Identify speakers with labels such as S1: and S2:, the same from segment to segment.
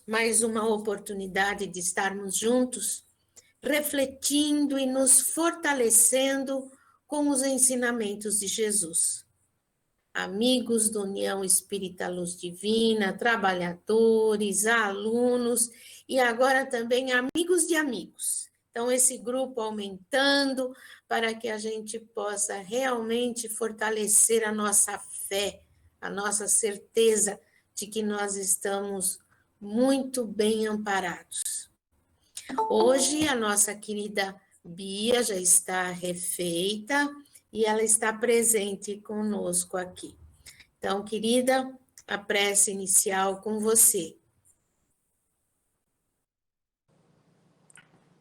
S1: Mais uma oportunidade de estarmos juntos, refletindo e nos fortalecendo com os ensinamentos de Jesus. Amigos da União Espírita Luz Divina, trabalhadores, alunos e agora também amigos de amigos. Então, esse grupo aumentando para que a gente possa realmente fortalecer a nossa fé, a nossa certeza de que nós estamos muito bem amparados. Hoje, a nossa querida Bia já está refeita e ela está presente conosco aqui. Então, querida, a prece inicial com você.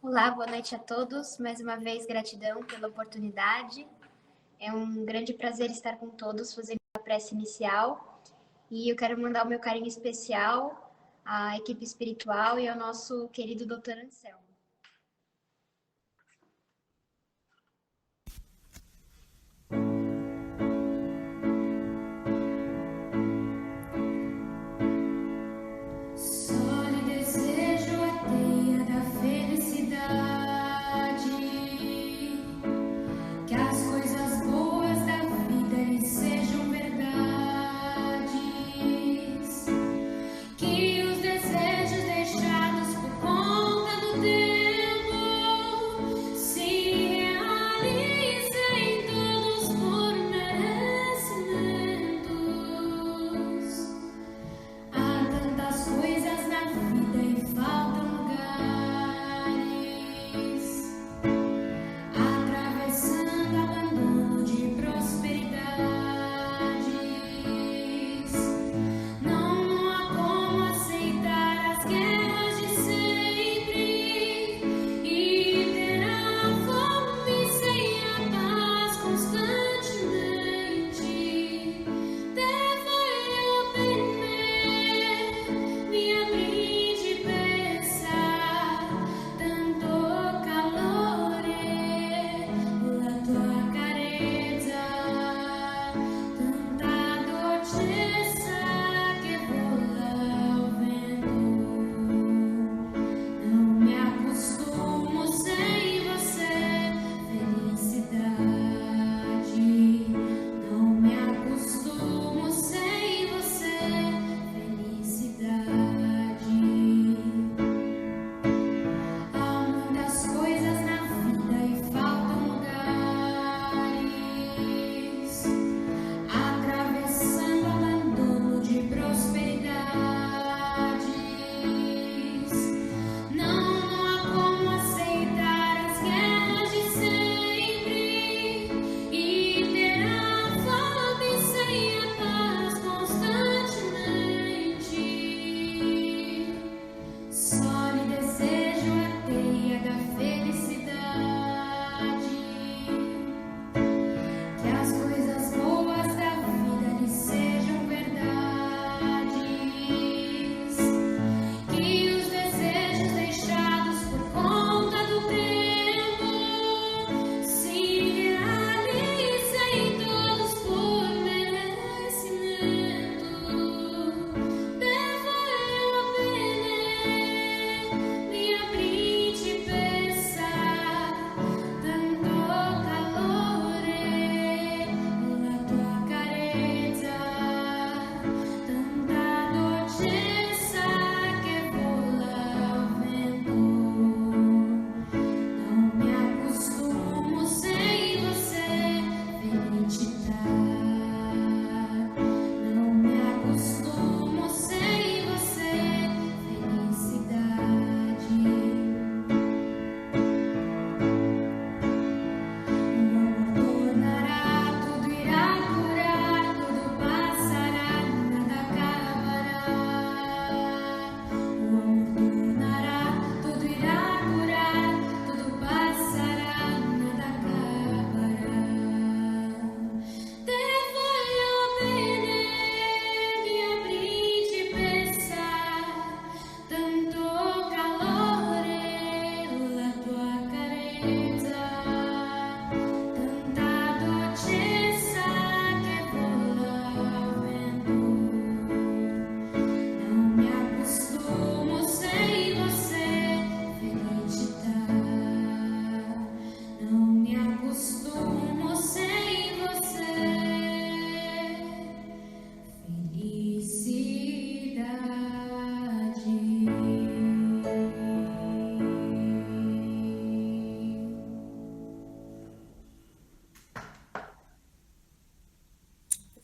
S2: Olá, boa noite a todos. Mais uma vez, gratidão pela oportunidade. É um grande prazer estar com todos fazendo a prece inicial. E eu quero mandar o meu carinho especial à equipe espiritual e ao nosso querido Dr. Anselmo.
S3: Que os desejos deixados por conta do tempo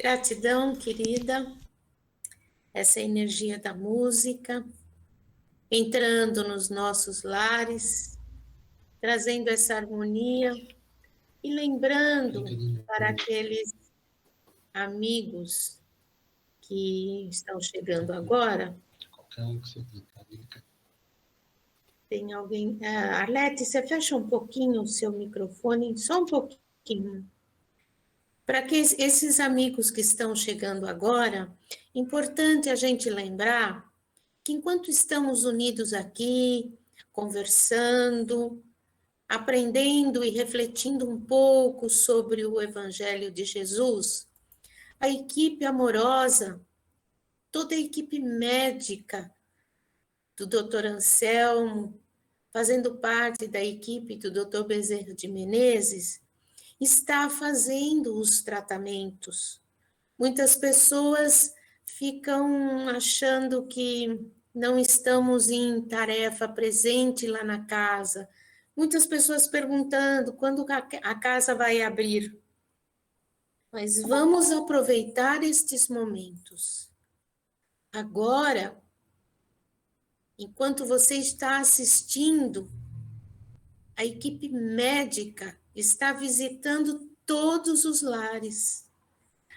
S1: Gratidão, querida, essa energia da música, entrando nos nossos lares, trazendo essa harmonia e lembrando para aqueles amigos que estão chegando agora. Tem alguém... Arlete, você fecha um pouquinho o seu microfone, só um pouquinho. Para que esses amigos que estão chegando agora, importante a gente lembrar que enquanto estamos unidos aqui, conversando, aprendendo e refletindo um pouco sobre o Evangelho de Jesus, a equipe amorosa, toda a equipe médica do Dr. Anselmo, fazendo parte da equipe do Dr. Bezerra de Menezes, está fazendo os tratamentos. Muitas pessoas ficam achando que não estamos em tarefa presente lá na casa. Muitas pessoas perguntando quando a casa vai abrir. Mas vamos aproveitar estes momentos. Agora, enquanto você está assistindo, a equipe médica está visitando todos os lares,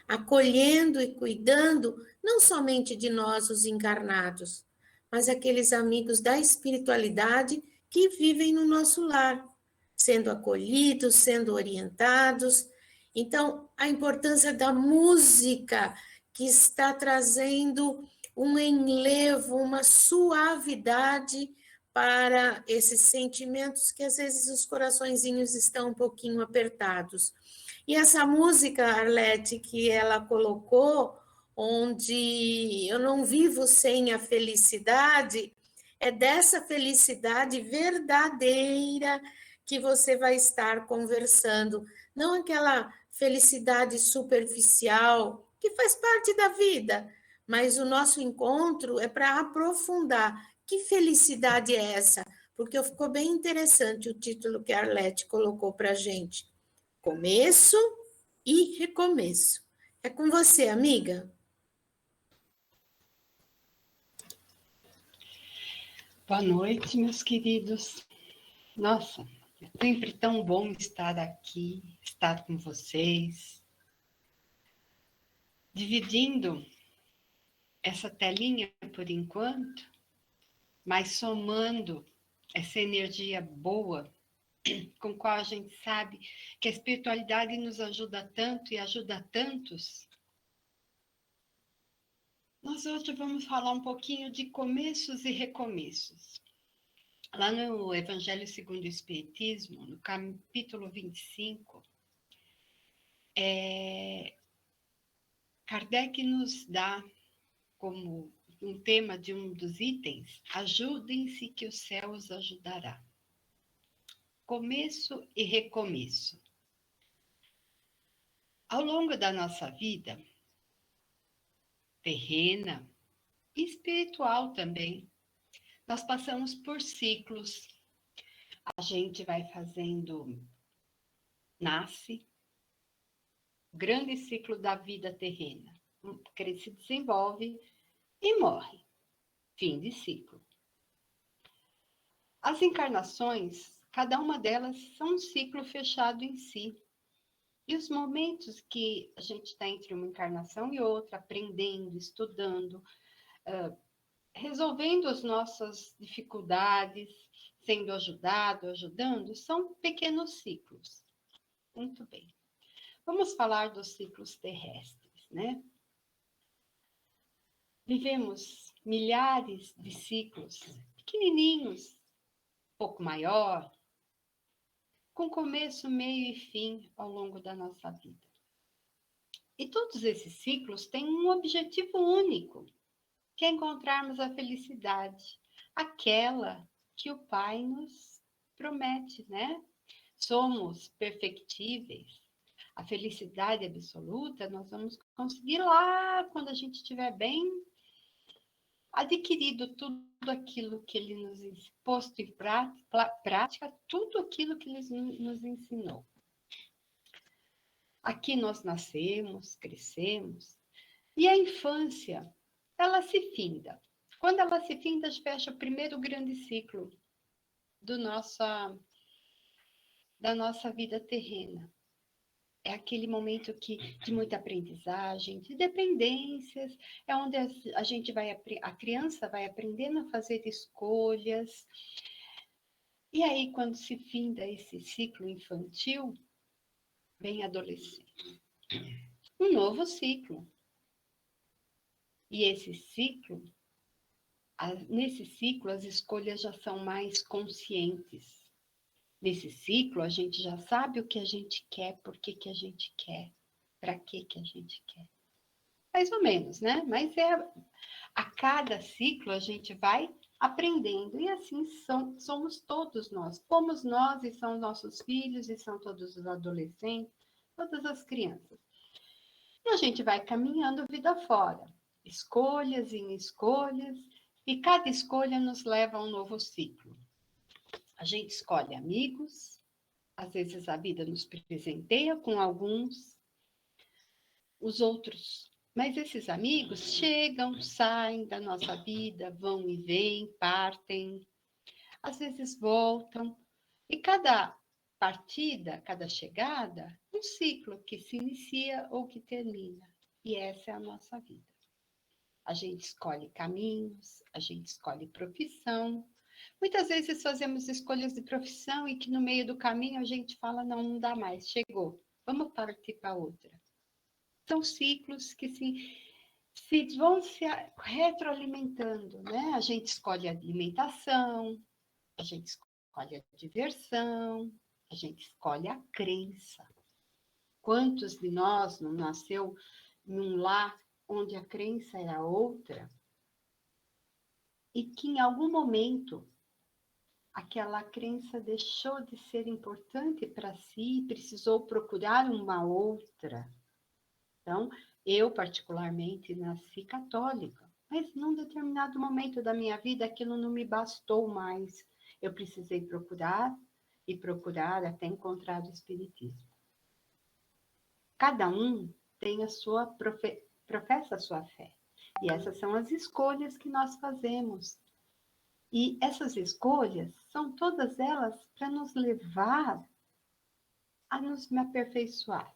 S1: acolhendo e cuidando não somente de nós, os encarnados, mas aqueles amigos da espiritualidade que vivem no nosso lar, sendo acolhidos, sendo orientados. Então, a importância da música, que está trazendo um enlevo, uma suavidade para esses sentimentos que às vezes os coraçõezinhos estão um pouquinho apertados. E essa música, Arlete, que ela colocou, onde eu não vivo sem a felicidade, é dessa felicidade verdadeira que você vai estar conversando, não aquela felicidade superficial que faz parte da vida, mas o nosso encontro é para aprofundar. Que felicidade é essa? Porque ficou bem interessante o título que a Arlete colocou para a gente. Começo e recomeço. É com você, amiga.
S3: Boa noite, meus queridos. Nossa, é sempre tão bom estar aqui, estar com vocês, dividindo essa telinha por enquanto, mas somando essa energia boa com a qual a gente sabe que a espiritualidade nos ajuda tanto e ajuda tantos. Nós hoje vamos falar um pouquinho de começos e recomeços. Lá no Evangelho segundo o Espiritismo, no capítulo 25, Kardec nos dá como um tema de um dos itens: ajudem-se que o céu os ajudará. Começo e recomeço. Ao longo da nossa vida, terrena e espiritual também, nós passamos por ciclos. A gente vai fazendo, nasce, grande ciclo da vida terrena, porque ele se desenvolve e morre, fim de ciclo. As encarnações, cada uma delas são um ciclo fechado em si. E os momentos que a gente está entre uma encarnação e outra, aprendendo, estudando, resolvendo as nossas dificuldades, sendo ajudado, ajudando, são pequenos ciclos. Muito bem. Vamos falar dos ciclos terrestres, né? Vivemos milhares de ciclos pequenininhos, pouco maior, com começo, meio e fim ao longo da nossa vida. E todos esses ciclos têm um objetivo único, que é encontrarmos a felicidade, aquela que o Pai nos promete, né? Somos perfectíveis. A felicidade absoluta nós vamos conseguir lá quando a gente estiver bem adquirido tudo aquilo que ele nos posto em prática, tudo aquilo que ele nos ensinou. Aqui nós nascemos, crescemos, e a infância, ela se finda. Quando ela se finda, fecha o primeiro grande ciclo da nossa vida terrena. É aquele momento de muita aprendizagem, de dependências, é onde a criança vai aprendendo a fazer escolhas. E aí, quando se finda esse ciclo infantil, vem a adolescência. Um novo ciclo. E nesse ciclo, as escolhas já são mais conscientes. Nesse ciclo, a gente já sabe o que a gente quer, por que a gente quer, para que a gente quer. Mais ou menos, né? Mas a cada ciclo a gente vai aprendendo. E assim somos todos nós. Somos nós e são nossos filhos e são todos os adolescentes, todas as crianças. E a gente vai caminhando vida fora. Escolhas em escolhas. E cada escolha nos leva a um novo ciclo. A gente escolhe amigos, às vezes a vida nos presenteia com alguns, os outros. Mas esses amigos chegam, saem da nossa vida, vão e vêm, partem, às vezes voltam. E cada partida, cada chegada, um ciclo que se inicia ou que termina. E essa é a nossa vida. A gente escolhe caminhos, a gente escolhe profissão. Muitas vezes fazemos escolhas de profissão e que no meio do caminho a gente fala, não dá mais, chegou, vamos partir para outra. São ciclos que vão se retroalimentando, né? A gente escolhe a alimentação, a gente escolhe a diversão, a gente escolhe a crença. Quantos de nós não nasceu num lar onde a crença era outra e que em algum momento aquela crença deixou de ser importante para si e precisou procurar uma outra. Então, eu particularmente nasci católica, mas num determinado momento da minha vida aquilo não me bastou mais. Eu precisei procurar e procurar até encontrar o espiritismo. Cada um tem professa a sua fé. E essas são as escolhas que nós fazemos. E essas escolhas são todas elas para nos levar a nos aperfeiçoar.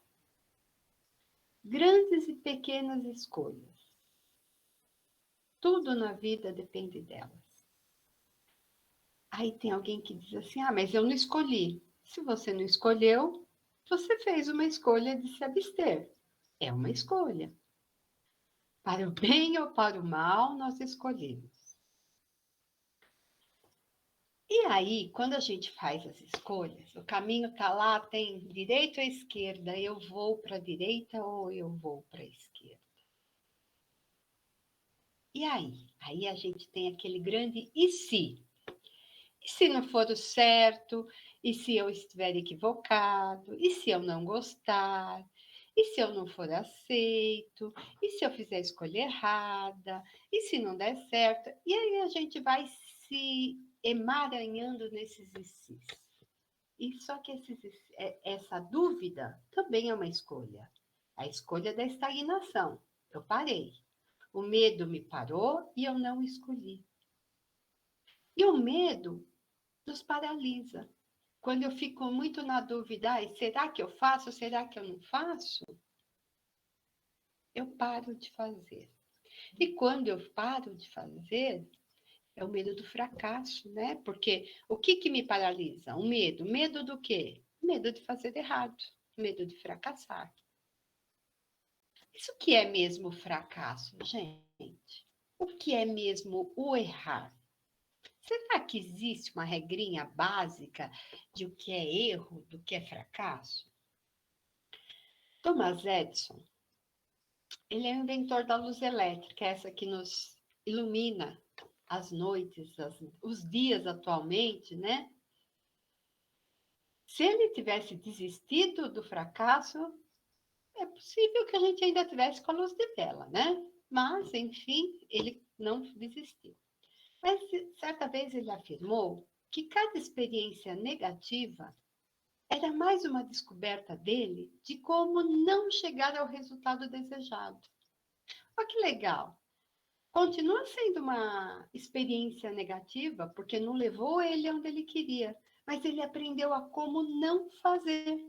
S3: Grandes e pequenas escolhas. Tudo na vida depende delas. Aí tem alguém que diz assim, mas eu não escolhi. Se você não escolheu, você fez uma escolha de se abster. É uma escolha. Para o bem ou para o mal, nós escolhemos. E aí, quando a gente faz as escolhas, o caminho está lá, tem direita ou esquerda, eu vou para a direita ou eu vou para a esquerda. E aí? Aí a gente tem aquele grande e se? E se não for o certo? E se eu estiver equivocado? E se eu não gostar? E se eu não for aceito? E se eu fizer a escolha errada? E se não der certo? E aí a gente vai se emaranhando nesses ICs. E só que essa dúvida também é uma escolha. A escolha da estagnação. Eu parei. O medo me parou e eu não escolhi. E o medo nos paralisa. Quando eu fico muito na dúvida, será que eu faço? Será que eu não faço? Eu paro de fazer. E quando eu paro de fazer, é o medo do fracasso, né? Porque o que me paralisa? O medo. Medo do quê? Medo de fazer errado. Medo de fracassar. Isso que é mesmo fracasso, gente? O que é mesmo o errar? Será que existe uma regrinha básica de o que é erro, do que é fracasso? Thomas Edison, ele é o inventor da luz elétrica, essa que nos ilumina as noites, os dias atualmente, né? Se ele tivesse desistido do fracasso, é possível que a gente ainda tivesse com a luz de vela, né? Mas, enfim, ele não desistiu. Mas, certa vez, ele afirmou que cada experiência negativa era mais uma descoberta dele de como não chegar ao resultado desejado. Olha que legal. Continua sendo uma experiência negativa, porque não levou ele onde ele queria, mas ele aprendeu a como não fazer.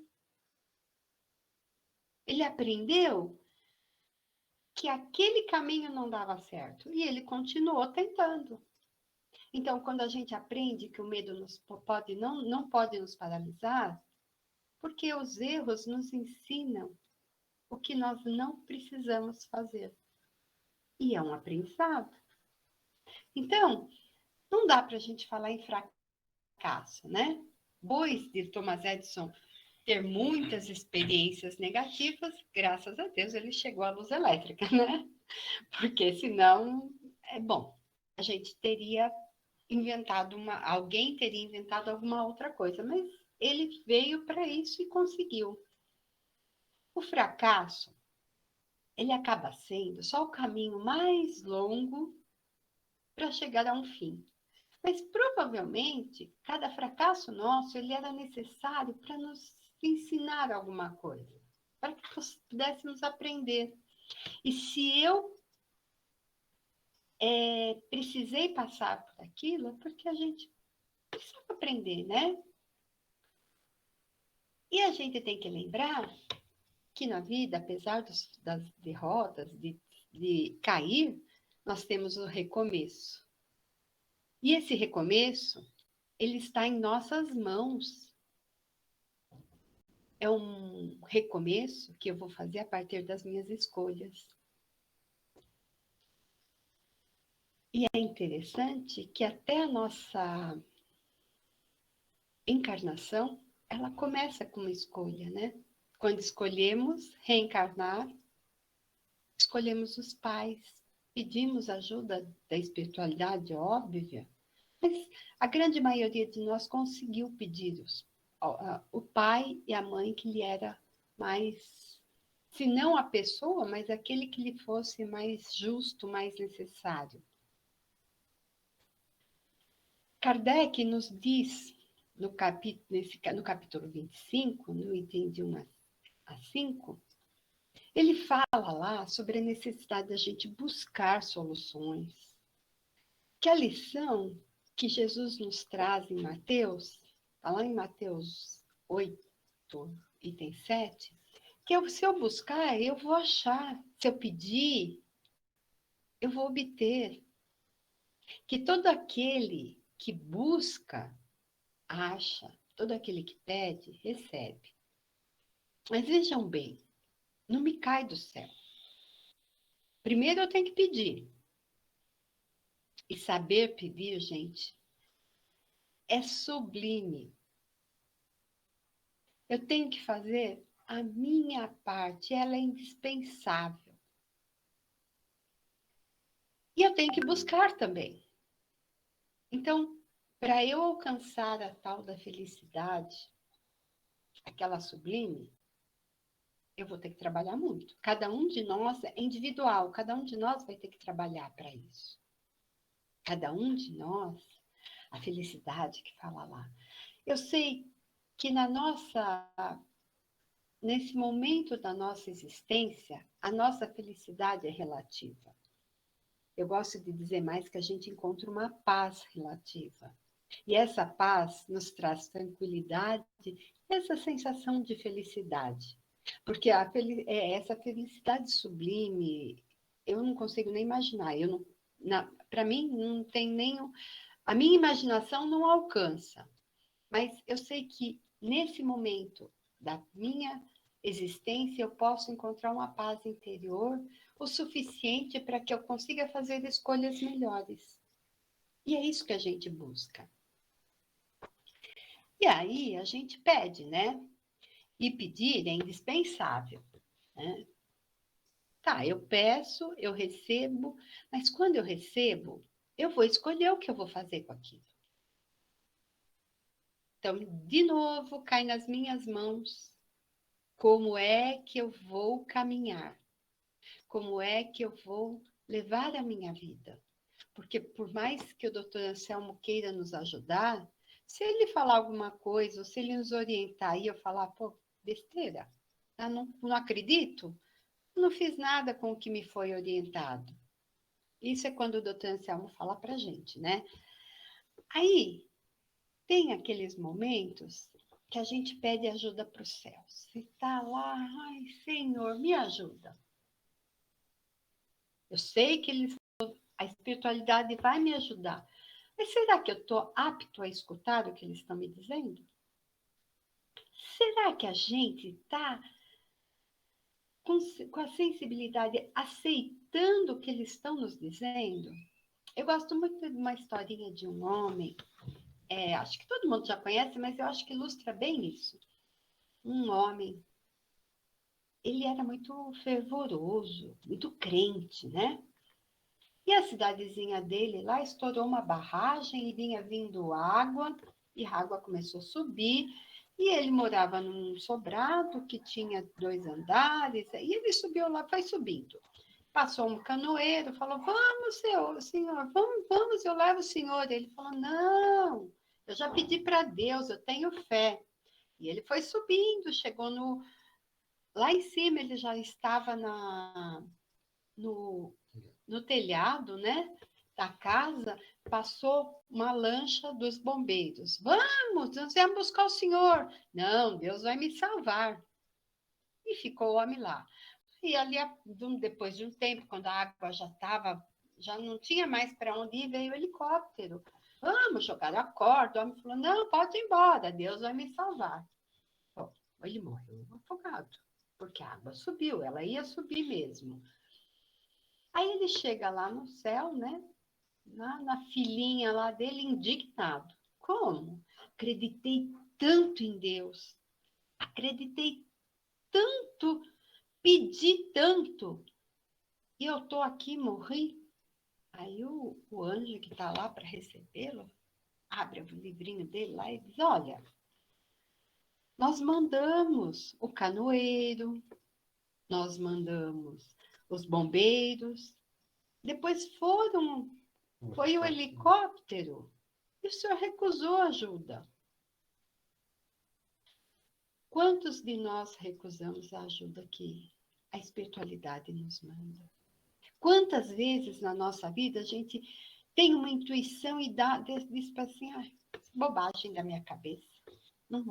S3: Ele aprendeu que aquele caminho não dava certo e ele continuou tentando. Então, quando a gente aprende que o medo não pode nos paralisar, porque os erros nos ensinam o que nós não precisamos fazer. E é um aprendizado. Então, não dá para a gente falar em fracasso, né? Depois de Thomas Edison ter muitas experiências negativas, graças a Deus ele chegou à luz elétrica, né? Porque senão, a gente teria alguém teria inventado alguma outra coisa, mas ele veio para isso e conseguiu. O fracasso, ele acaba sendo só o caminho mais longo para chegar a um fim. Mas provavelmente, cada fracasso nosso, ele era necessário para nos ensinar alguma coisa, para que pudéssemos aprender. E se eu precisei passar por aquilo, é porque a gente precisa aprender, né? E a gente tem que lembrar que na vida, apesar das derrotas, de cair, nós temos o recomeço. E esse recomeço, ele está em nossas mãos. É um recomeço que eu vou fazer a partir das minhas escolhas. E é interessante que até a nossa encarnação, ela começa com uma escolha, né? Quando escolhemos reencarnar, escolhemos os pais, pedimos ajuda da espiritualidade, óbvia, mas a grande maioria de nós conseguiu pedir o pai e a mãe que lhe era mais, se não a pessoa, mas aquele que lhe fosse mais justo, mais necessário. Kardec nos diz, no capítulo 25, no item de 1 a 5, ele fala lá sobre a necessidade da gente buscar soluções. Que a lição que Jesus nos traz em Mateus, está lá em Mateus 8, item 7, que se eu buscar, eu vou achar. Se eu pedir, eu vou obter. Que todo aquele que busca, acha. Todo aquele que pede, recebe. Mas vejam bem, não me cai do céu. Primeiro eu tenho que pedir. E saber pedir, gente, é sublime. Eu tenho que fazer a minha parte, ela é indispensável. E eu tenho que buscar também. Então, para eu alcançar a tal da felicidade, aquela sublime, eu vou ter que trabalhar muito. Cada um de nós é individual, cada um de nós vai ter que trabalhar para isso. Cada um de nós, a felicidade que fala lá. Eu sei que nesse momento da nossa existência, a nossa felicidade é relativa. Eu gosto de dizer mais que a gente encontra uma paz relativa. E essa paz nos traz tranquilidade, essa sensação de felicidade. Porque essa felicidade sublime, eu não consigo nem imaginar. Para mim, não tem nem... A minha imaginação não alcança. Mas eu sei que nesse momento da minha existência, eu posso encontrar uma paz interior o suficiente para que eu consiga fazer escolhas melhores. E é isso que a gente busca. E aí a gente pede, né? E pedir é indispensável, né? Tá, eu peço, eu recebo, mas quando eu recebo, eu vou escolher o que eu vou fazer com aquilo. Então, de novo, cai nas minhas mãos como é que eu vou caminhar, como é que eu vou levar a minha vida. Porque por mais que o Dr. Anselmo queira nos ajudar, Se ele falar alguma coisa, ou se ele nos orientar e eu falar, pô, besteira, eu não acredito, não fiz nada com o que me foi orientado. Isso é quando o doutor Anselmo fala pra gente, né? Aí, tem aqueles momentos que a gente pede ajuda para o céu. Você está lá, ai, Senhor, me ajuda. Eu sei que a espiritualidade vai me ajudar. Mas será que eu estou apto a escutar o que eles estão me dizendo? Será que a gente está com a sensibilidade aceitando o que eles estão nos dizendo? Eu gosto muito de uma historinha de um homem, acho que todo mundo já conhece, mas eu acho que ilustra bem isso. Um homem, ele era muito fervoroso, muito crente, né? E a cidadezinha dele lá estourou uma barragem e vinha vindo água, e a água começou a subir, e ele morava num sobrado que tinha 2 andares, e ele subiu lá, foi subindo. Passou um canoeiro, falou, vamos, senhor, vamos, eu levo o senhor. Ele falou, não, eu já pedi para Deus, eu tenho fé. E ele foi subindo, chegou lá em cima, ele já estava no telhado, né, da casa, passou uma lancha dos bombeiros. Vamos, nós viemos buscar o senhor. Não, Deus vai me salvar. E ficou o homem lá. E ali, depois de um tempo, quando a água já não tinha mais para onde ir, veio o helicóptero. Vamos jogar a corda. O homem falou, não, pode ir embora, Deus vai me salvar. Bom, ele morreu afogado, porque a água subiu, ela ia subir mesmo. Aí ele chega lá no céu, né? Na filinha lá dele, indignado. Como? Acreditei tanto em Deus, acreditei tanto, pedi tanto, e eu tô aqui, morri. Aí o anjo que está lá para recebê-lo, abre o livrinho dele lá e diz, olha, nós mandamos o canoeiro, nós mandamos os bombeiros, depois foi o helicóptero, e o senhor recusou ajuda. Quantos de nós recusamos a ajuda que a espiritualidade nos manda? Quantas vezes na nossa vida a gente tem uma intuição e diz para assim, bobagem da minha cabeça, não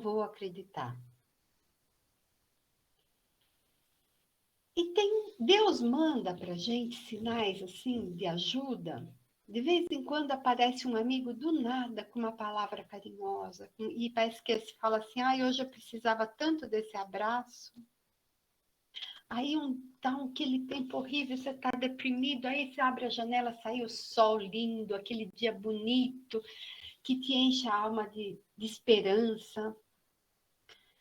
S3: vou acreditar. E Deus manda para a gente sinais assim de ajuda. De vez em quando aparece um amigo do nada com uma palavra carinhosa e parece que ele fala assim, hoje eu precisava tanto desse abraço. Aí tá aquele tempo horrível, você está deprimido, aí você abre a janela, sai o sol lindo, aquele dia bonito que te enche a alma de esperança.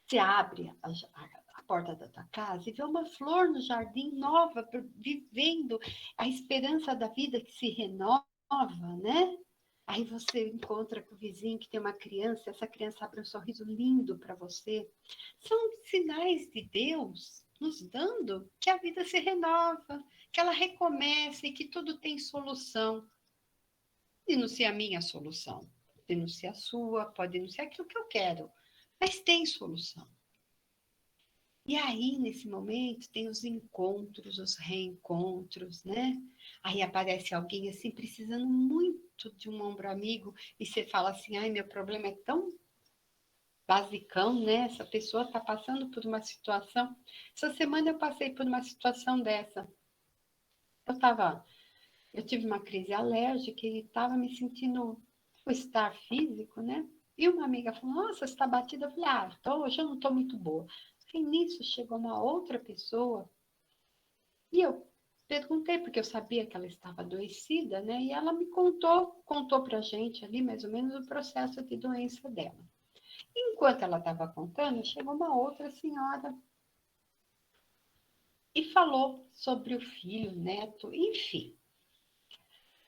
S3: Você abre a porta da tua casa e vê uma flor no jardim nova, vivendo a esperança da vida que se renova, né? Aí você encontra com o vizinho que tem uma criança, essa criança abre um sorriso lindo para você. São sinais de Deus nos dando que a vida se renova, que ela recomeça e que tudo tem solução. Pode não ser a minha solução, pode não ser a sua, pode não ser aquilo que eu quero, mas tem solução. E aí, nesse momento, tem os encontros, os reencontros, né? Aí aparece alguém assim, precisando muito de um ombro amigo, e você fala assim, meu problema é tão basicão, né? Essa pessoa está passando por uma situação. Essa semana eu passei por uma situação dessa. Eu tive uma crise alérgica e estava me sentindo o estar físico, né? E uma amiga falou, nossa, você está batida. Eu falei, hoje eu não estou muito boa. E nisso chegou uma outra pessoa e eu perguntei, porque eu sabia que ela estava adoecida, né? E ela me contou pra gente ali mais ou menos o processo de doença dela. Enquanto ela estava contando, chegou uma outra senhora e falou sobre o filho, o neto, enfim.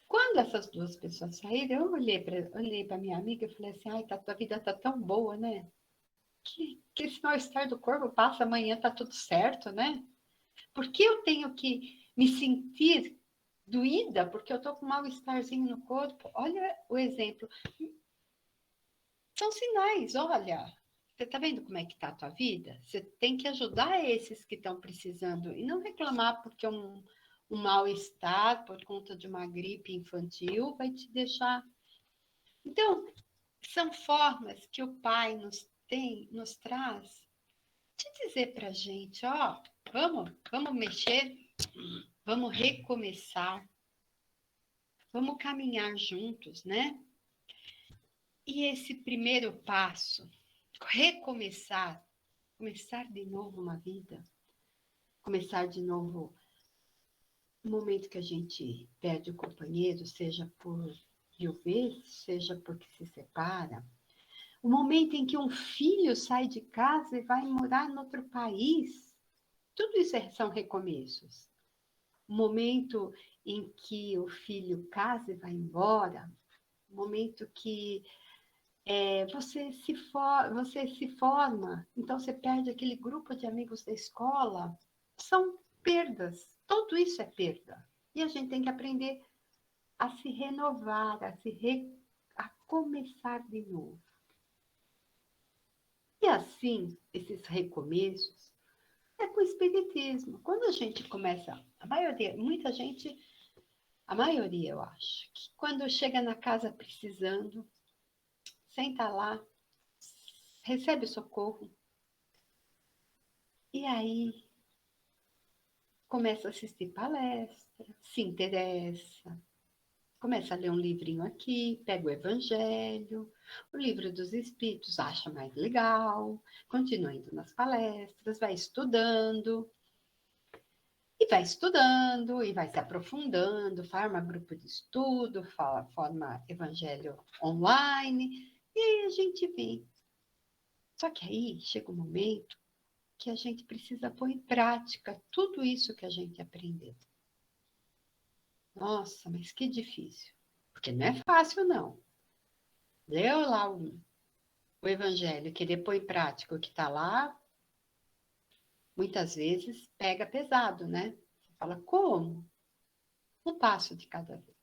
S3: Quando essas duas pessoas saíram, eu olhei para minha amiga e falei assim, tua vida tá tão boa, né? Que esse mal-estar do corpo passa, amanhã tá tudo certo, né? Por que eu tenho que me sentir doída porque eu tô com um mal-estarzinho no corpo? Olha o exemplo. são sinais, olha, você está vendo como é que está a tua vida? Você tem que ajudar esses que estão precisando e não reclamar porque um mal-estar por conta de uma gripe infantil vai te deixar. Então, são formas que o Pai nos traz de dizer para a gente, ó, vamos mexer, vamos recomeçar, vamos caminhar juntos, né? E esse primeiro passo, recomeçar, começar de novo uma vida, começar de novo no momento que a gente perde o companheiro, seja por viuvez, seja porque se separa, o momento em que um filho sai de casa e vai morar em outro país, tudo isso são recomeços. O momento em que o filho casa e vai embora, o momento que você se forma, então você perde aquele grupo de amigos da escola, são perdas, tudo isso é perda. E a gente tem que aprender a se renovar, a começar de novo. E assim, esses recomeços, é com o espiritismo. Quando a gente começa, muita gente, a maioria eu acho, que quando chega na casa precisando, senta lá, recebe socorro, e aí começa a assistir palestra, se interessa, começa a ler um livrinho aqui, pega o Evangelho, o Livro dos Espíritos, acha mais legal, continua indo nas palestras, vai estudando, e vai se aprofundando, forma grupo de estudo, forma Evangelho online, e aí a gente vem. Só que aí chega um momento que a gente precisa pôr em prática tudo isso que a gente aprendeu. Nossa, mas que difícil. Porque não é fácil, não. Leu lá o Evangelho, querer pôr em prática o que está lá, muitas vezes pega pesado, né? Você fala, como? Um passo de cada vez.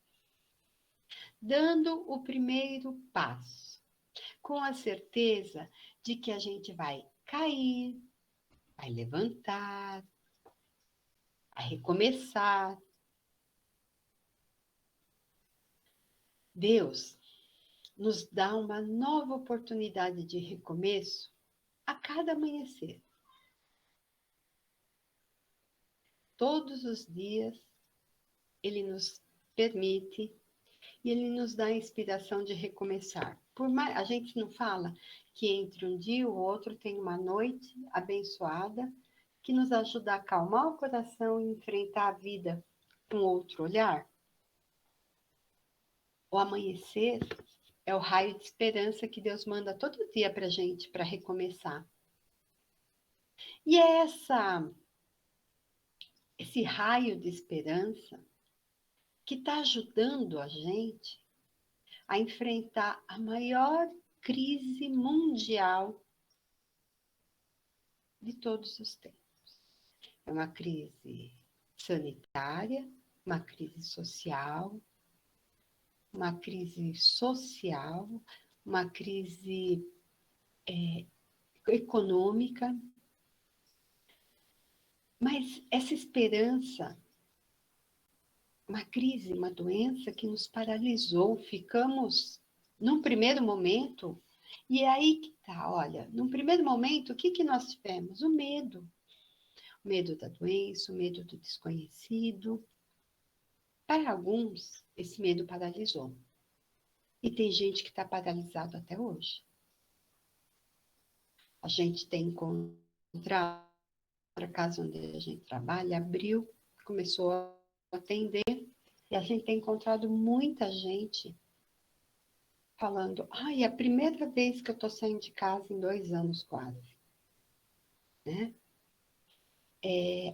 S3: Dando o primeiro passo, com a certeza de que a gente vai cair, vai levantar, vai recomeçar. Deus nos dá uma nova oportunidade de recomeço a cada amanhecer. Todos os dias, Ele nos permite e Ele nos dá a inspiração de recomeçar. A gente não fala que entre um dia e o outro tem uma noite abençoada que nos ajuda a acalmar o coração e enfrentar a vida com outro olhar? O amanhecer é o raio de esperança que Deus manda todo dia para a gente, para recomeçar. E é esse raio de esperança que está ajudando a gente a enfrentar a maior crise mundial de todos os tempos. É uma crise sanitária, uma crise social, uma crise econômica. Mas essa esperança, uma crise, uma doença que nos paralisou, ficamos, num primeiro momento, e é aí que tá, olha, num primeiro momento, o que nós tivemos? O medo da doença, o medo do desconhecido. Para alguns, esse medo paralisou. E tem gente que está paralisado até hoje. A gente tem encontrado, para casa onde a gente trabalha, abriu, começou a atender, e a gente tem encontrado muita gente falando, é a primeira vez que eu estou saindo de casa em 2 anos quase. Né?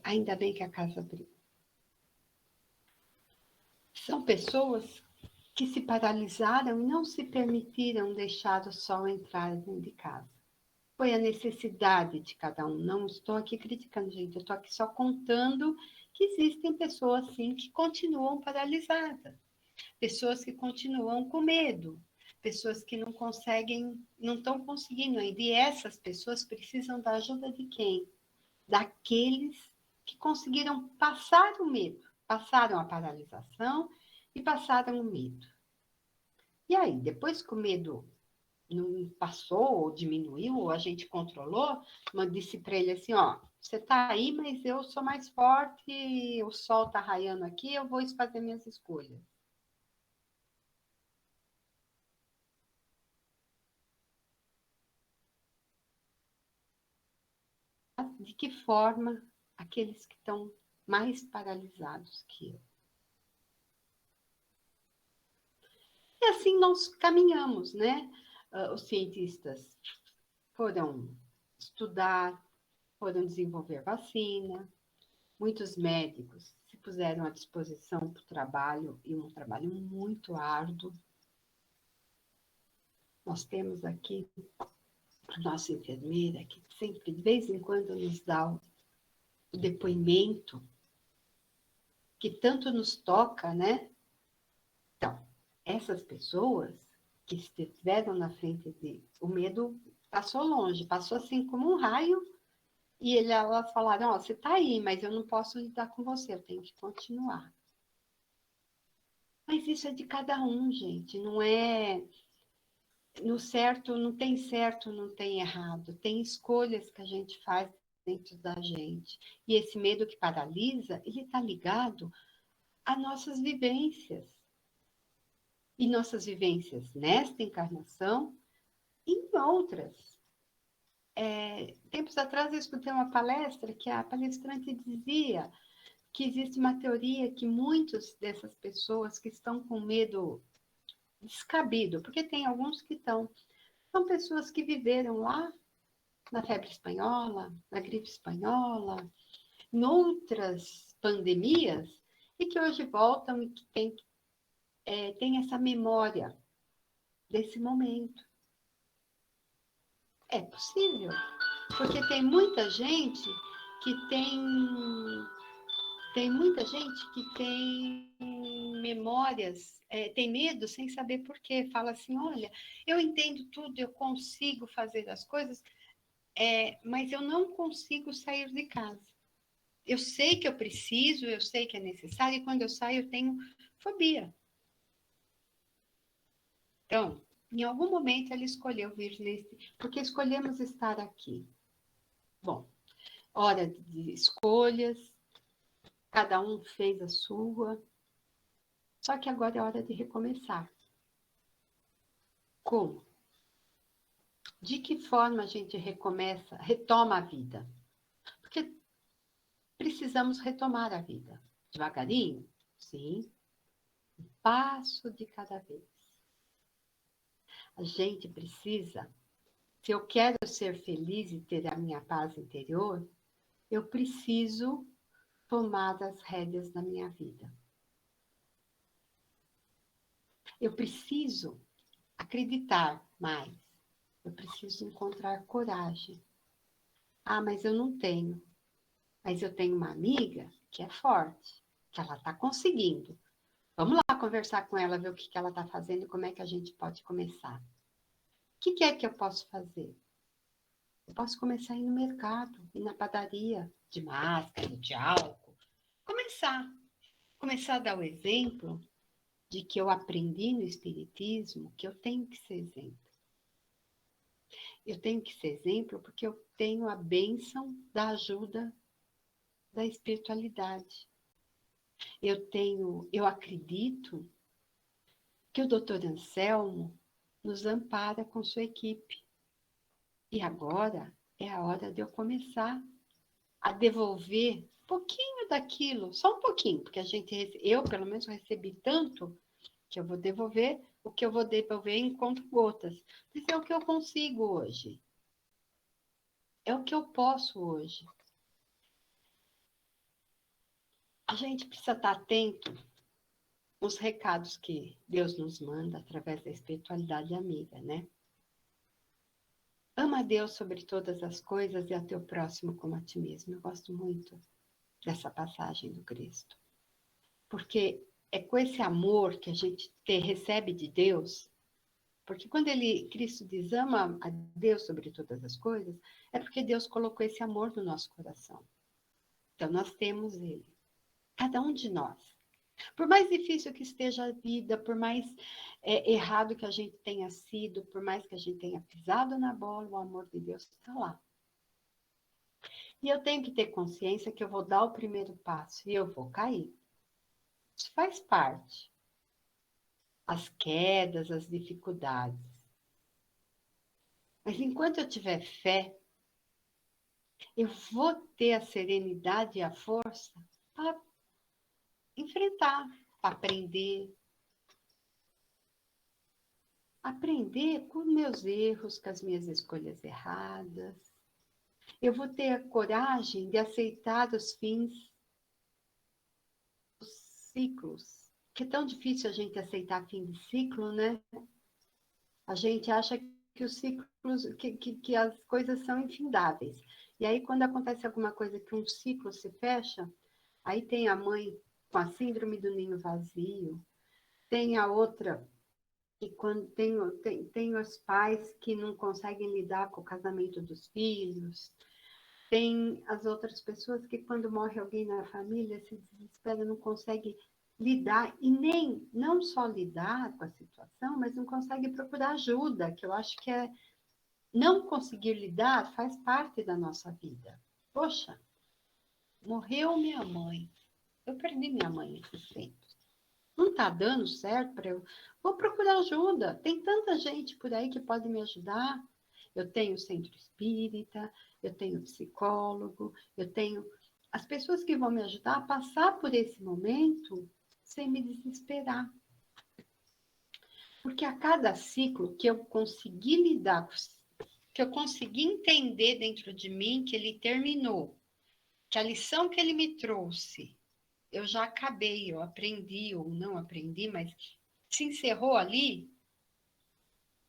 S3: Ainda bem que a casa abriu. São pessoas que se paralisaram e não se permitiram deixar o sol entrar dentro de casa. Foi a necessidade de cada um. Não estou aqui criticando, gente. Eu estou aqui só contando que existem pessoas, sim, que continuam paralisadas. Pessoas que continuam com medo. pessoas que não conseguem, não estão conseguindo ainda. E essas pessoas precisam da ajuda de quem? Daqueles que conseguiram passar o medo, passaram a paralisação e passaram o medo. E aí, depois que o medo não passou, ou diminuiu, ou a gente controlou, eu disse para ele assim, ó, você tá aí, mas eu sou mais forte, o sol tá raiando aqui, eu vou fazer minhas escolhas. De que forma aqueles que estão mais paralisados que eu? E assim nós caminhamos, né? Os cientistas foram estudar, foram desenvolver vacina, muitos médicos se puseram à disposição para o trabalho, e um trabalho muito árduo. Nós temos aqui a nossa enfermeira, que sempre, de vez em quando, nos dá o depoimento que tanto nos toca, né? Então, essas pessoas que estiveram na frente de... O medo passou longe, passou assim como um raio, e elas falaram, ó, você está aí, mas eu não posso lidar com você, eu tenho que continuar. Mas isso é de cada um, gente, não é... No certo, não tem errado, tem escolhas que a gente faz dentro da gente. E esse medo que paralisa, ele está ligado às nossas vivências. E nossas vivências nesta encarnação e em outras. Tempos atrás eu escutei uma palestra que a palestrante dizia que existe uma teoria que muitas dessas pessoas que estão com medo descabido, porque tem alguns que estão, são pessoas que viveram lá na febre espanhola, na gripe espanhola, em outras pandemias, e que hoje voltam e que tem essa memória desse momento. É possível, porque tem muita gente que tem muita gente que tem memórias, tem medo sem saber por quê. Fala assim, olha, eu entendo tudo, eu consigo fazer as coisas, mas eu não consigo sair de casa. Eu sei que eu preciso, eu sei que é necessário, e quando eu saio eu tenho fobia. Então, em algum momento ela escolheu vir nesse, porque escolhemos estar aqui. Bom, hora de escolhas, cada um fez a sua, só que agora é hora de recomeçar. Como? De que forma a gente recomeça, retoma a vida? Porque precisamos retomar a vida. Devagarinho? Sim. Um passo de cada vez. A gente precisa, se eu quero ser feliz e ter a minha paz interior, eu preciso tomar as rédeas da minha vida. Eu preciso acreditar mais. Eu preciso encontrar coragem. Ah, mas eu não tenho. Mas eu tenho uma amiga que é forte, que ela está conseguindo. Vamos lá conversar com ela, ver o que ela está fazendo e como é que a gente pode começar. O que é que eu posso fazer? Eu posso começar a ir no mercado, ir na padaria, de máscara, de álcool. Começar a dar o exemplo de que eu aprendi no Espiritismo que eu tenho que ser exemplo. Eu tenho que ser exemplo porque eu tenho a bênção da ajuda da espiritualidade. Eu acredito que o Dr. Anselmo nos ampara com sua equipe. E agora é a hora de eu começar a devolver um pouquinho daquilo, só um pouquinho, porque eu pelo menos recebi tanto que eu vou devolver, o que eu vou devolver em conta-gotas. Mas é o que eu consigo hoje. É o que eu posso hoje. A gente precisa estar atento aos recados que Deus nos manda através da espiritualidade amiga, né? Ama a Deus sobre todas as coisas e a teu próximo como a ti mesmo. Eu gosto muito dessa passagem do Cristo. Porque é com esse amor que a gente recebe de Deus Porque quando Cristo diz ama a Deus sobre todas as coisas, é porque Deus colocou esse amor no nosso coração. Então nós temos ele. Cada um de nós. Por mais difícil que esteja a vida, por mais errado que a gente tenha sido, por mais que a gente tenha pisado na bola, o amor de Deus está lá. E eu tenho que ter consciência que eu vou dar o primeiro passo e eu vou cair. Isso faz parte. As quedas, as dificuldades. Mas enquanto eu tiver fé, eu vou ter a serenidade e a força para enfrentar, para aprender. Aprender com meus erros, com as minhas escolhas erradas. Eu vou ter a coragem de aceitar os fins, os ciclos. Que é tão difícil a gente aceitar fim de ciclo, né? A gente acha que os ciclos, que as coisas são infindáveis. E aí, quando acontece alguma coisa que um ciclo se fecha, aí tem a mãe com a síndrome do ninho vazio, tem a outra, que quando tem os pais que não conseguem lidar com o casamento dos filhos, tem as outras pessoas que quando morre alguém na família se desespera, não consegue lidar, e nem, não só lidar com a situação, mas não consegue procurar ajuda, que eu acho que não conseguir lidar faz parte da nossa vida. Poxa, morreu minha mãe, eu perdi minha mãe nesses tempos. Não está dando certo para eu... Vou procurar ajuda. Tem tanta gente por aí que pode me ajudar. Eu tenho centro espírita, eu tenho psicólogo, eu tenho... As pessoas que vão me ajudar a passar por esse momento sem me desesperar. Porque a cada ciclo que eu consegui lidar, que eu consegui entender dentro de mim que ele terminou, que a lição que ele me trouxe, eu já acabei, eu aprendi ou não aprendi, mas se encerrou ali,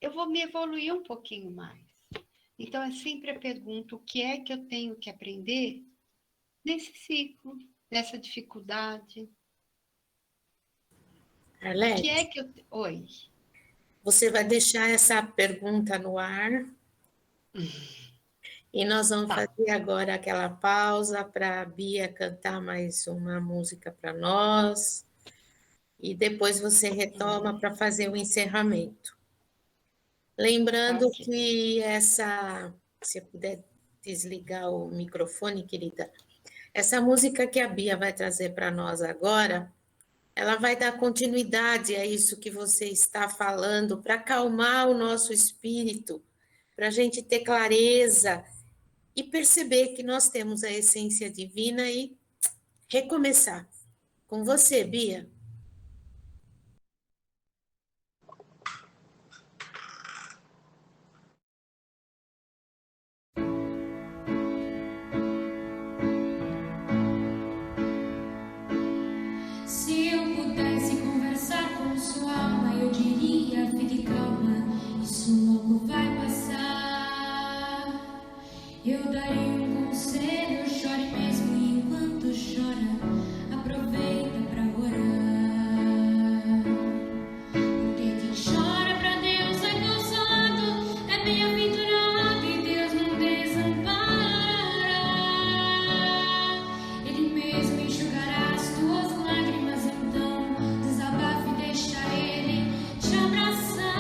S3: eu vou me evoluir um pouquinho mais. Então, é sempre a pergunta, o que é que eu tenho que aprender nesse ciclo, nessa dificuldade?
S1: Arlete,
S3: O que é que eu... Oi.
S1: Você vai deixar essa pergunta no ar e nós vamos fazer agora aquela pausa para a Bia cantar mais uma música para nós e depois você retoma para fazer o encerramento. Lembrando que se puder desligar o microfone, querida, essa música que a Bia vai trazer para nós agora, ela vai dar continuidade a isso que você está falando, para acalmar o nosso espírito, para a gente ter clareza e perceber que nós temos a essência divina e recomeçar. Com você, Bia.
S4: Se eu pudesse conversar com sua alma, eu diria: fique calma, isso logo vai passar. Eu daria um conselho: chore mesmo, e enquanto chora, aproveita pra orar. Porque quem chora pra Deus é cansado, é bem-aventurado e Deus não desamparará. Ele mesmo enxugará as tuas lágrimas, então desabafe e deixa Ele te abraçar.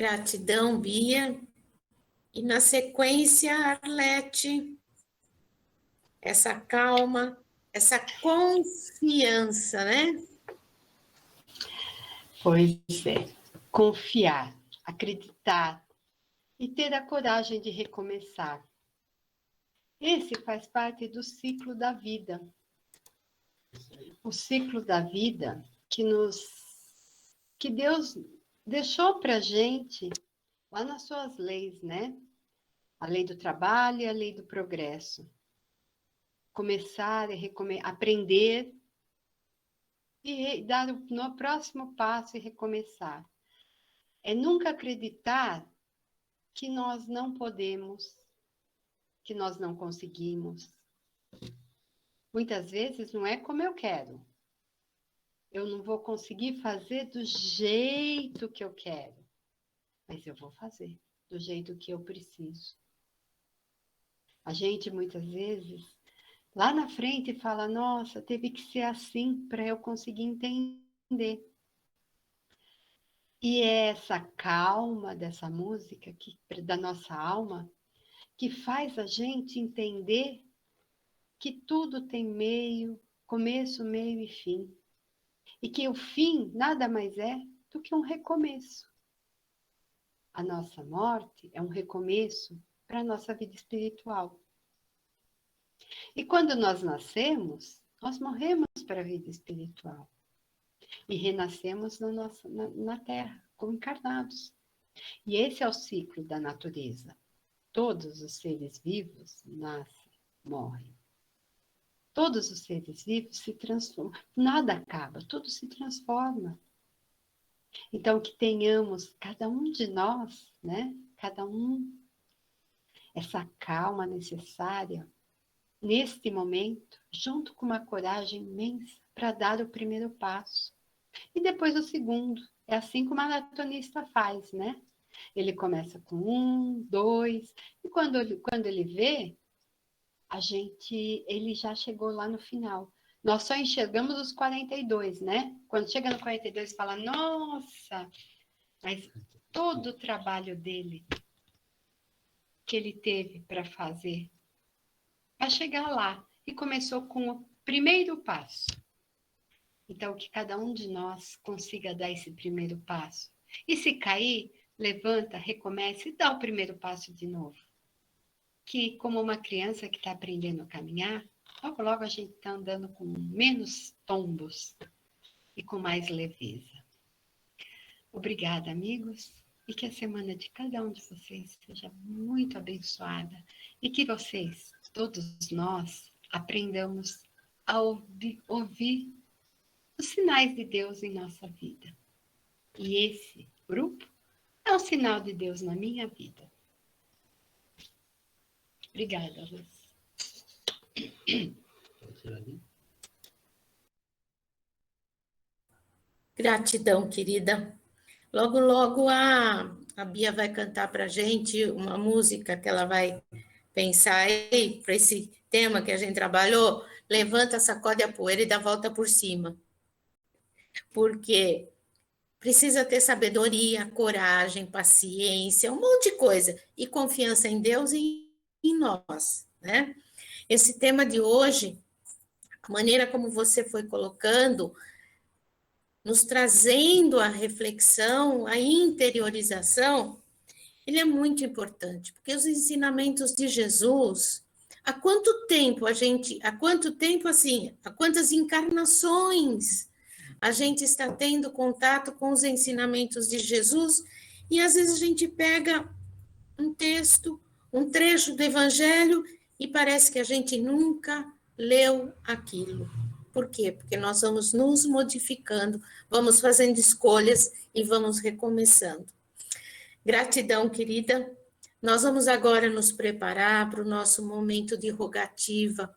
S1: Gratidão, Bia. E na sequência, Arlete, essa calma, essa confiança, né?
S3: Pois é, confiar, acreditar e ter a coragem de recomeçar. Esse faz parte do ciclo da vida. O ciclo da vida que Deus deixou para a gente lá nas suas leis, né? A lei do trabalho e a lei do progresso. Começar e aprender e dar no próximo passo e recomeçar. É nunca acreditar que nós não podemos, que nós não conseguimos. Muitas vezes não é como eu quero. Eu não vou conseguir fazer do jeito que eu quero, mas eu vou fazer do jeito que eu preciso. A gente muitas vezes lá na frente fala, nossa, teve que ser assim para eu conseguir entender. E é essa calma dessa música, da nossa alma, que faz a gente entender que tudo tem meio, começo, meio e fim. E que o fim nada mais é do que um recomeço. A nossa morte é um recomeço para a nossa vida espiritual. E quando nós nascemos, nós morremos para a vida espiritual. E renascemos na Terra, como encarnados. E esse é o ciclo da natureza. Todos os seres vivos nascem, morrem. Todos os seres vivos se transformam. Nada acaba, tudo se transforma. Então, que tenhamos, cada um de nós, né? Cada um, essa calma necessária, neste momento, junto com uma coragem imensa para dar o primeiro passo. E depois o segundo. É assim que o maratonista faz, né? Ele começa com 1, 2, e quando ele vê, ele já chegou lá no final. Nós só enxergamos os 42, né? Quando chega no 42, fala, nossa! Mas todo o trabalho dele, que ele teve para fazer, para chegar lá. E começou com o primeiro passo. Então, que cada um de nós consiga dar esse primeiro passo. E se cair, levanta, recomeça e dá o primeiro passo de novo. Que, como uma criança que está aprendendo a caminhar, logo, logo a gente está andando com menos tombos e com mais leveza. Obrigada, amigos, e que a semana de cada um de vocês seja muito abençoada e que vocês, todos nós, aprendamos a ouvir os sinais de Deus em nossa vida. E esse grupo é um sinal de Deus na minha vida. Obrigada, Luz.
S1: Gratidão, querida. Logo, logo a Bia vai cantar para a gente uma música que ela vai pensar aí, para esse tema que a gente trabalhou, levanta, sacode a poeira e dá a volta por cima. Porque precisa ter sabedoria, coragem, paciência, um monte de coisa, e confiança em Deus e em nós, né? Esse tema de hoje, a maneira como você foi colocando, nos trazendo a reflexão, a interiorização, ele é muito importante, porque os ensinamentos de Jesus, há quantas encarnações a gente está tendo contato com os ensinamentos de Jesus, e às vezes a gente pega um texto, um trecho do Evangelho, e parece que a gente nunca leu aquilo. Por quê? Porque nós vamos nos modificando, vamos fazendo escolhas e vamos recomeçando. Gratidão, querida. Nós vamos agora nos preparar para o nosso momento de rogativa,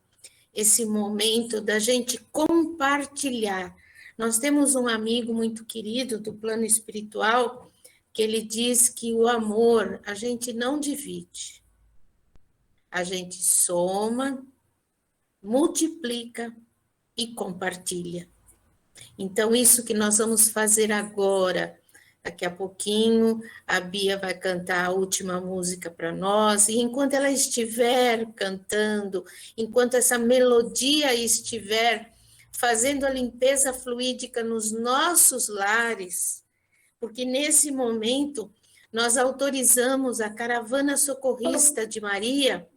S1: esse momento da gente compartilhar. Nós temos um amigo muito querido do plano espiritual, que ele diz que o amor a gente não divide. A gente soma, multiplica e compartilha. Então, isso que nós vamos fazer agora, Daqui a pouquinho, a Bia vai cantar a última música para nós, e enquanto ela estiver cantando, enquanto essa melodia estiver fazendo a limpeza fluídica nos nossos lares, porque nesse momento nós autorizamos a caravana socorrista de Maria,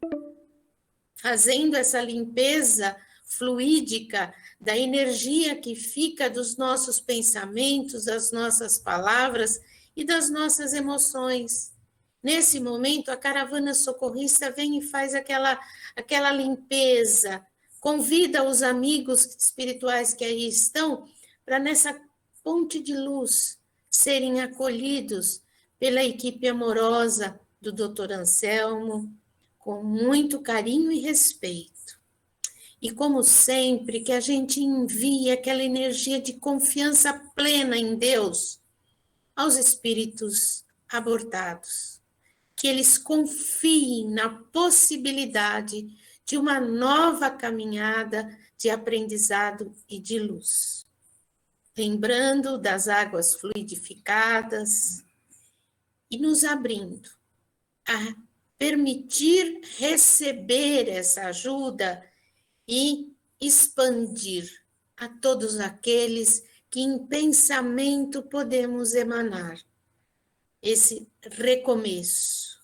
S1: fazendo essa limpeza fluídica da energia que fica dos nossos pensamentos, das nossas palavras e das nossas emoções. Nesse momento, a caravana socorrista vem e faz aquela limpeza, convida os amigos espirituais que aí estão para nessa ponte de luz serem acolhidos pela equipe amorosa do Dr. Anselmo, com muito carinho e respeito. E como sempre, que a gente envie aquela energia de confiança plena em Deus aos espíritos abortados, que eles confiem na possibilidade de uma nova caminhada de aprendizado e de luz. Lembrando das águas fluidificadas e nos abrindo a permitir receber essa ajuda e expandir a todos aqueles que em pensamento podemos emanar esse recomeço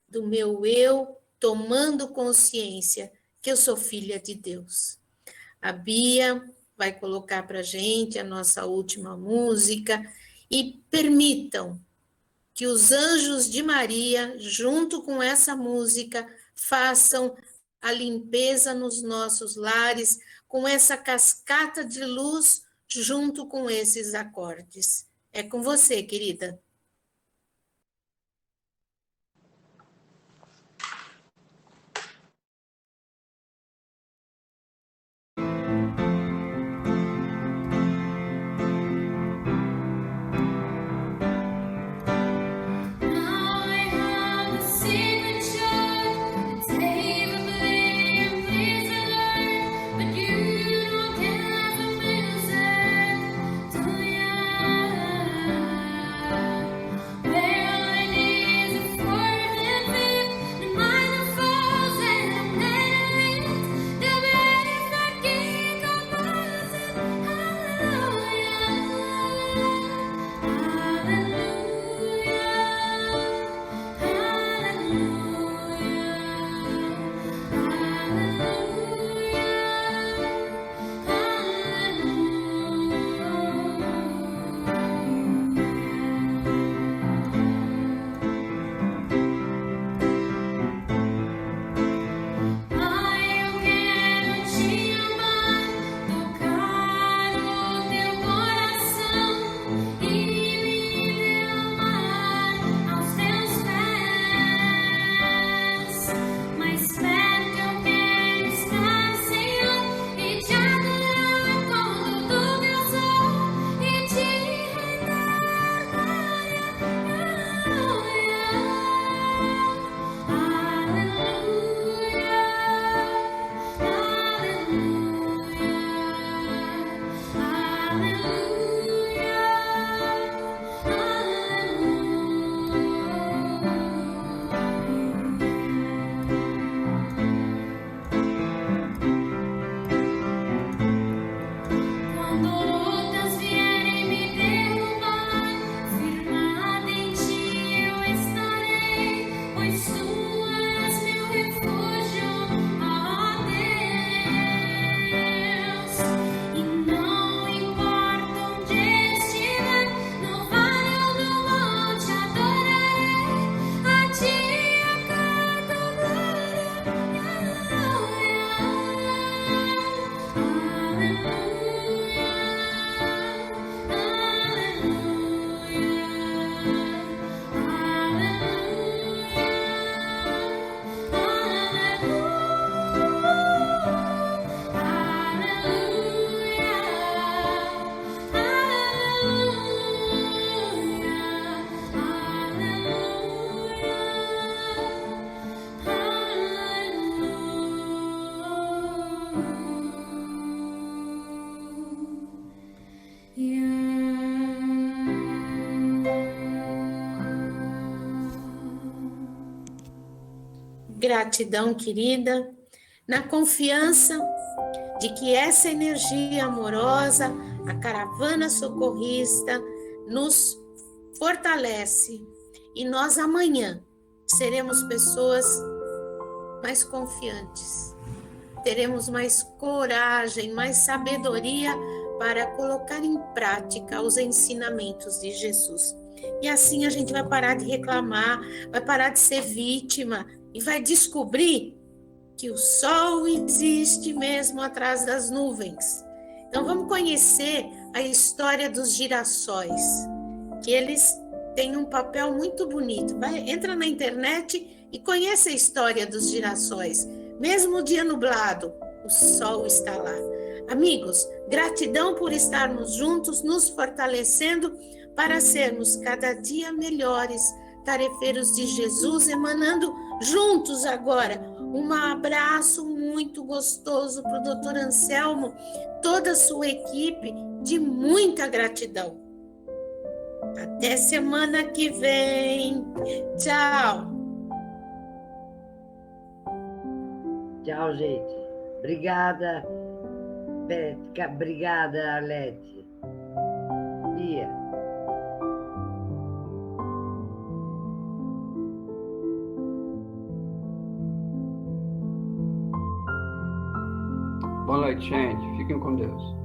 S1: do meu eu tomando consciência que eu sou filha de Deus. A Bia vai colocar para a gente a nossa última música e permitam que os anjos de Maria, junto com essa música, façam a limpeza nos nossos lares, com essa cascata de luz, junto com esses acordes. É com você, querida. Gratidão, querida, na confiança de que essa energia amorosa, a caravana socorrista, nos fortalece e nós amanhã seremos pessoas mais confiantes, teremos mais coragem, mais sabedoria para colocar em prática os ensinamentos de Jesus. E assim a gente vai parar de reclamar, vai parar de ser vítima e vai descobrir que o sol existe mesmo atrás das nuvens. Então vamos conhecer a história dos girassóis, que eles têm um papel muito bonito. Entra na internet e conheça a história dos girassóis. Mesmo o dia nublado, o sol está lá. Amigos, gratidão por estarmos juntos, nos fortalecendo para sermos cada dia melhores tarefeiros de Jesus, emanando juntos agora um abraço muito gostoso para o Dr. Anselmo, toda a sua equipe, de muita gratidão. Até semana que vem. Tchau.
S5: Tchau, gente. Obrigada, Pética. Obrigada, Arlete. Bia.
S6: Boa noite, gente. Fiquem com Deus.